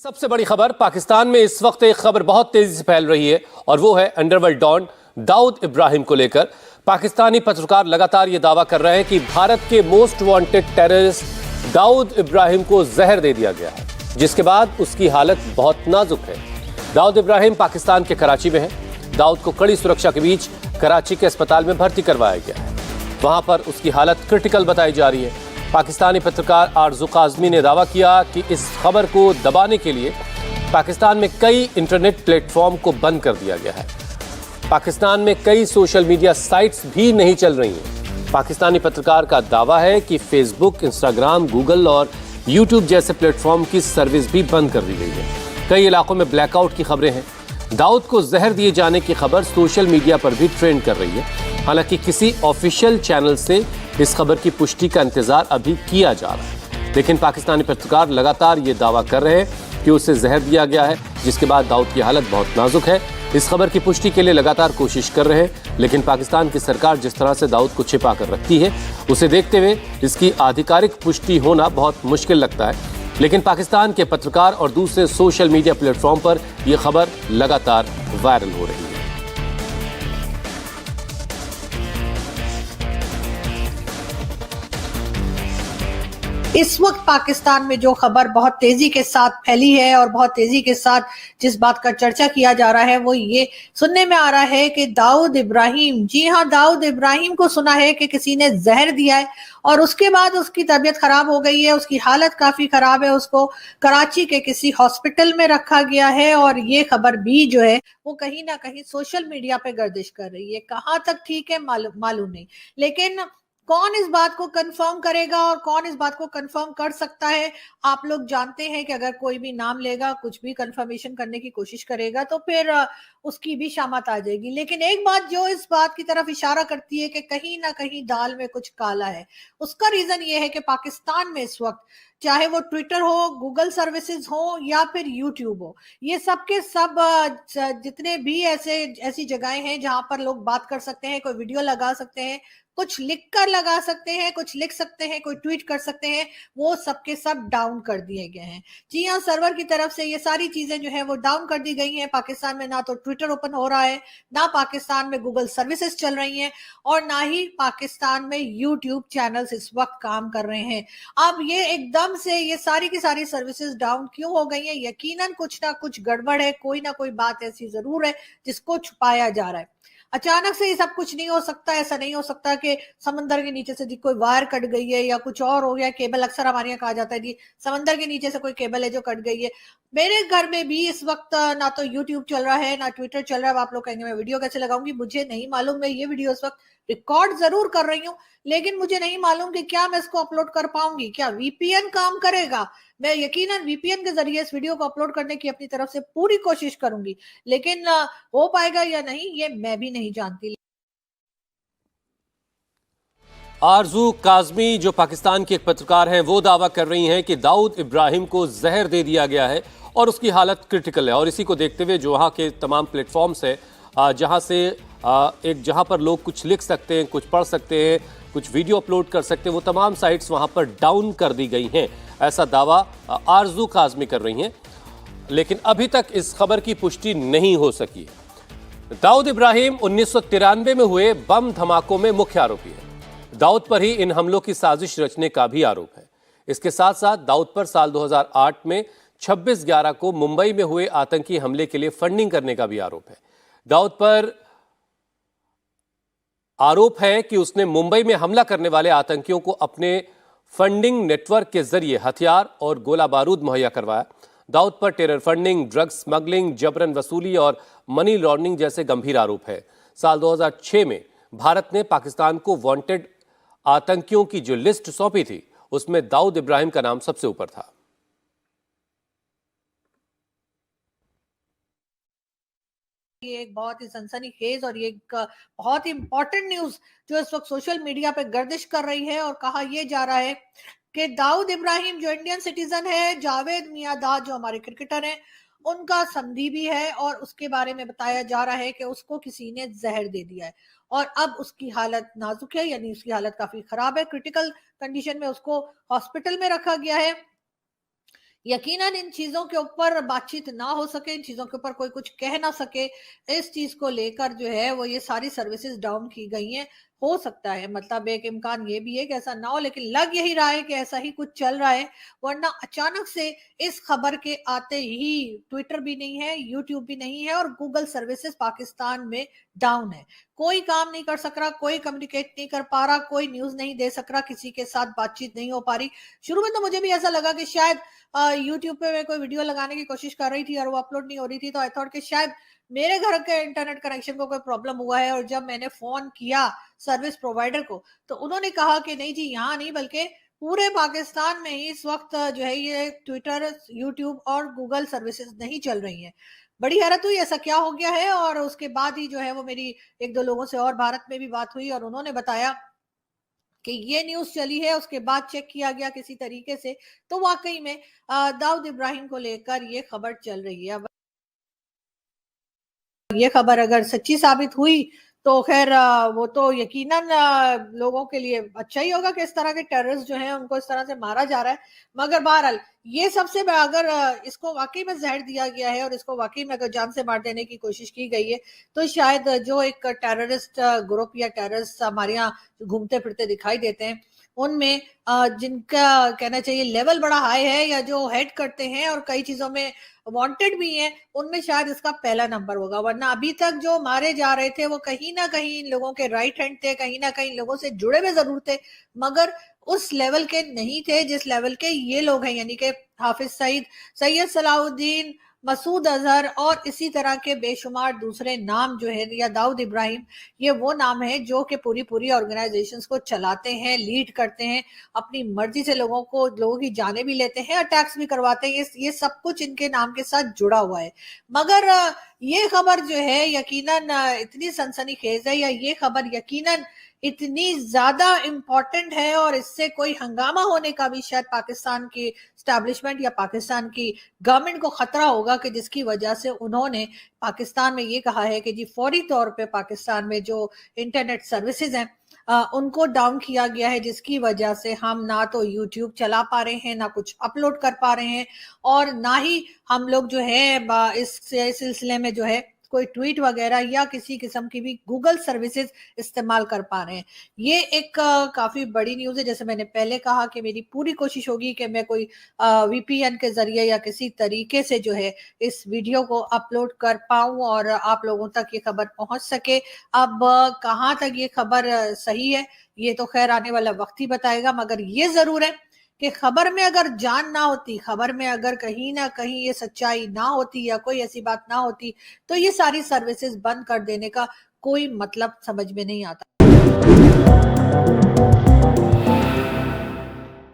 सबसे बड़ी खबर, पाकिस्तान में इस वक्त एक खबर बहुत तेजी से फैल रही है और वो है अंडरवर्ल्ड डॉन दाऊद इब्राहिम को लेकर। पाकिस्तानी पत्रकार लगातार ये दावा कर रहे हैं कि भारत के most wanted terrorist Dawood Ibrahim को जहर दे दिया गया है, जिसके बाद उसकी हालत बहुत नाजुक है। दाऊद इब्राहिम पाकिस्तान के कराची में है। दाऊद को कड़ी सुरक्षा के बीच कराची के अस्पताल में भर्ती करवाया गया है। वहां पर उसकी हालत क्रिटिकल बताई जा रही है। पाकिस्तानी पत्रकार आरजू काज़मी ने दावा किया कि इस खबर को दबाने के लिए पाकिस्तान में कई इंटरनेट प्लेटफॉर्म को बंद कर दिया गया है। पाकिस्तान में कई सोशल मीडिया साइट्स भी नहीं चल रही हैं। पाकिस्तानी पत्रकार का दावा है कि फेसबुक, इंस्टाग्राम, गूगल और यूट्यूब जैसे प्लेटफॉर्म की सर्विस भी बंद कर दी गई है। कई इलाकों में ब्लैकआउट की खबरें हैं। दाऊद को जहर दिए जाने की खबर सोशल मीडिया पर भी ट्रेंड कर रही है। हालांकि किसी ऑफिशियल चैनल से इस खबर की पुष्टि का इंतजार अभी किया जा रहा है, लेकिन पाकिस्तानी पत्रकार लगातार ये दावा कर रहे हैं कि उसे जहर दिया गया है, जिसके बाद दाऊद की हालत बहुत नाजुक है। इस खबर की पुष्टि के लिए लगातार कोशिश कर रहे हैं, लेकिन पाकिस्तान की सरकार जिस तरह से दाऊद को छिपा कर रखती है, उसे देखते हुए इसकी आधिकारिक पुष्टि होना बहुत मुश्किल लगता है। लेकिन पाकिस्तान के पत्रकार और दूसरे सोशल मीडिया प्लेटफॉर्म पर यह खबर लगातार वायरल हो रही है। इस वक्त पाकिस्तान में जो खबर बहुत तेजी के साथ फैली है और बहुत तेजी के साथ जिस बात का चर्चा किया जा रहा है वो ये सुनने में आ रहा है कि दाऊद इब्राहिम, जी हाँ, दाऊद इब्राहिम को सुना है कि किसी ने जहर दिया है और उसके बाद उसकी तबीयत खराब हो गई है, उसकी हालत काफी खराब है। उसको कराची के किसी हॉस्पिटल में रखा गया है और ये खबर भी जो है वो कहीं ना कहीं सोशल मीडिया पे गर्दिश कर रही है। कहाँ तक ठीक है मालूम नहीं, लेकिन कौन इस बात को कंफर्म करेगा और कौन इस बात को कंफर्म कर सकता है। आप लोग जानते हैं कि अगर कोई भी नाम लेगा, कुछ भी कंफर्मेशन करने की कोशिश करेगा तो फिर उसकी भी शामत आ जाएगी। लेकिन एक बात जो इस बात की तरफ इशारा करती है कि कहीं ना कहीं दाल में कुछ काला है, उसका रीजन ये है कि पाकिस्तान में इस वक्त चाहे वो ट्विटर हो, गूगल सर्विसेज हो या फिर यूट्यूब हो, ये सब के सब जितने भी ऐसी जगहें हैं जहां पर लोग बात कर सकते हैं, कोई वीडियो लगा सकते हैं, कुछ लिख कर लगा सकते हैं, कुछ लिख सकते हैं, कोई ट्वीट कर सकते हैं, वो सबके सब डाउन कर दिए गए हैं। जी हाँ, सर्वर की तरफ से ये सारी चीजें जो है वो डाउन कर दी गई हैं। पाकिस्तान में ना तो ट्विटर ओपन हो रहा है, ना पाकिस्तान में गूगल सर्विसेज चल रही हैं और ना ही पाकिस्तान में यूट्यूब चैनल्स इस वक्त काम कर रहे हैं। अब ये एकदम से ये सारी की सारी सर्विसेज डाउन क्यों हो गई है? यकीनन कुछ ना कुछ गड़बड़ है, कोई ना कोई बात ऐसी जरूर है जिसको छुपाया जा रहा है। अचानक से ये सब कुछ नहीं हो सकता। ऐसा नहीं हो सकता कि समंदर के नीचे से कोई वायर कट गई है या कुछ और हो गया। केबल अक्सर हमारे यहाँ कहा जाता है जी समंदर के नीचे से कोई केबल है जो कट गई है। मेरे घर में भी इस वक्त ना तो यूट्यूब चल रहा है ना ट्विटर चल रहा है। आप लोग कहेंगे मैं वीडियो कैसे लगाऊंगी, मुझे नहीं मालूम। मैं ये वीडियो इस वक्त रिकॉर्ड जरूर कर रही हूँ, लेकिन मुझे नहीं मालूम कि क्या मैं इसको अपलोड कर पाऊंगी, क्या वीपीएन काम करेगा। मैं यकीनन वीपीएन के जरिए इस वीडियो को अपलोड करने की अपनी तरफ से पूरी कोशिश करूंगी, लेकिन हो पाएगा या नहीं ये मैं भी नहीं जानती। आरजू काज़मी जो पाकिस्तान की एक पत्रकार हैं, वो दावा कर रही हैं कि दाऊद इब्राहिम को जहर दे दिया गया है और उसकी हालत क्रिटिकल है। और इसी को देखते हुए जो वहाँ के तमाम प्लेटफॉर्म्स है, जहाँ से जहाँ पर लोग कुछ लिख सकते हैं, कुछ पढ़ सकते हैं, कुछ वीडियो अपलोड कर सकते हैं, वो तमाम साइट्स वहाँ पर डाउन कर दी गई हैं। ऐसा दावा आरजू काज़मी कर रही हैं, लेकिन अभी तक इस खबर की पुष्टि नहीं हो सकी। दाऊद इब्राहिम 1993 में हुए बम धमाकों में मुख्य आरोपी है। दाऊद पर ही इन हमलों की साजिश रचने का भी आरोप है। इसके साथ साथ दाऊद पर साल 2008 में 26/11 को मुंबई में हुए आतंकी हमले के लिए फंडिंग करने का भी आरोप है। दाऊद पर आरोप है कि उसने मुंबई में हमला करने वाले आतंकियों को अपने फंडिंग नेटवर्क के जरिए हथियार और गोला बारूद मुहैया करवाया। दाऊद पर टेरर फंडिंग, ड्रग्स स्मगलिंग, जबरन वसूली और मनी लॉन्ड्रिंग जैसे गंभीर आरोप है। साल 2006 में भारत ने पाकिस्तान को वांटेड आतंकियों की जो लिस्ट सौंपी थी, उसमें दाऊद इब्राहिम का नाम सबसे ऊपर था। ये एक बहुत ही सनसनीखेज और ये एक बहुत ही इंपॉर्टेंट न्यूज जो इस वक्त सोशल मीडिया पे गर्दिश कर रही है। और कहा यह जा रहा है कि दाऊद इब्राहिम जो इंडियन सिटीजन है, जावेद मियांदाद जो हमारे क्रिकेटर हैं, उनका संधि भी है और उसके बारे में बताया जा रहा है कि उसको किसी ने जहर दे दिया है और अब उसकी हालत नाजुक है, यानी उसकी हालत काफी खराब है। क्रिटिकल कंडीशन में उसको हॉस्पिटल में रखा गया है। यकीनन इन चीजों के ऊपर बातचीत ना हो सके, इन चीजों के ऊपर कोई कुछ कह ना सके, इस चीज को लेकर जो है वो ये सारी सर्विसेज डाउन की गई हैं। हो सकता है, मतलब एक इम्कान ये भी है कि ऐसा ना हो, लेकिन लग यही रहा है कि ऐसा ही कुछ चल रहा है। वरना अचानक से इस खबर के आते ही ट्विटर भी नहीं है, यूट्यूब भी नहीं है और गूगल सर्विसेज पाकिस्तान में डाउन है। कोई काम नहीं कर सक रहा, कोई कम्युनिकेट नहीं कर पा रहा, कोई न्यूज नहीं दे सक रहा, किसी के साथ बातचीत नहीं हो पा रही। शुरू में तो मुझे भी ऐसा लगा कि शायद यूट्यूब पे मैं कोई वीडियो लगाने की कोशिश कर रही थी और वो अपलोड नहीं हो रही थी, तो आई थॉट कि शायद मेरे घर के इंटरनेट कनेक्शन को कोई प्रॉब्लम हुआ है। और जब मैंने फोन किया सर्विस प्रोवाइडर को, तो उन्होंने कहा कि नहीं जी, यहाँ नहीं बल्कि पूरे पाकिस्तान में ही इस वक्त जो है ये ट्विटर, यूट्यूब और गूगल सर्विसेज नहीं चल रही हैं। बड़ी हैरत हुई ऐसा क्या हो गया है। और उसके बाद ही जो है वो मेरी एक दो लोगों से और भारत में भी बात हुई और उन्होंने बताया कि ये न्यूज़ चली है, उसके बाद चेक किया गया किसी तरीके से, तो वाक़ई में दाऊद इब्राहिम को लेकर ये खबर चल रही है। अब ये खबर अगर सच्ची साबित हुई तो खैर वो तो यकीनन लोगों के लिए अच्छा ही होगा कि इस तरह के टेररिस्ट जो हैं उनको इस तरह से मारा जा रहा है। मगर बहरहाल ये सबसे अगर इसको वाकई में जहर दिया गया है और इसको वाकई में अगर जान से मार देने की कोशिश की गई है, तो शायद जो एक टेररिस्ट ग्रुप या टेररिस्ट हमारे यहाँ घूमते फिरते दिखाई देते हैं, उनमें जिनका कहना चाहिए लेवल बड़ा हाई है या जो हेड करते हैं और कई चीजों में वांटेड भी हैं, उनमें शायद इसका पहला नंबर होगा। वरना अभी तक जो मारे जा रहे थे वो कहीं ना कहीं इन लोगों के राइट हैंड थे, कहीं ना कहीं लोगों से जुड़े हुए जरूर थे, मगर उस लेवल के नहीं थे जिस लेवल के ये लोग हैं। यानी कि हाफिज सईद, सैयद सलाउद्दीन, मसूद अजहर और इसी तरह के बेशुमार दूसरे नाम जो है, या दाऊद इब्राहिम, ये वो नाम है जो कि पूरी पूरी ऑर्गेनाइजेशंस को चलाते हैं, लीड करते हैं, अपनी मर्जी से लोगों की जानें भी लेते हैं, अटैक्स भी करवाते हैं। ये सब कुछ इनके नाम के साथ जुड़ा हुआ है। मगर ये खबर जो है यकीनन इतनी सनसनीखेज है, या ये खबर यकीनन इतनी ज्यादा इंपॉर्टेंट है और इससे कोई हंगामा होने का भी शायद पाकिस्तान की स्टैब्लिशमेंट या पाकिस्तान की गवर्नमेंट को खतरा होगा, कि जिसकी वजह से उन्होंने पाकिस्तान में ये कहा है कि जी फौरी तौर पे पाकिस्तान में जो इंटरनेट सर्विसेज हैं उनको डाउन किया गया है, जिसकी वजह से हम ना तो यूट्यूब चला पा रहे हैं, ना कुछ अपलोड कर पा रहे हैं, और ना ही हम लोग जो है इस सिलसिले में जो है कोई ट्वीट वगैरह या किसी किस्म की भी गूगल सर्विसेज इस्तेमाल कर पा रहे हैं। ये एक काफी बड़ी न्यूज है। जैसे मैंने पहले कहा कि मेरी पूरी कोशिश होगी कि मैं कोई वीपीएन के जरिए या किसी तरीके से जो है इस वीडियो को अपलोड कर पाऊं और आप लोगों तक ये खबर पहुंच सके। अब कहाँ तक ये खबर सही है ये तो खैर आने वाला वक्त ही बताएगा, मगर ये जरूर है कि खबर में अगर जान ना होती, खबर में अगर कहीं ना कहीं ये सच्चाई ना होती या कोई ऐसी बात ना होती, तो ये सारी सर्विसेज बंद कर देने का कोई मतलब समझ में नहीं आता।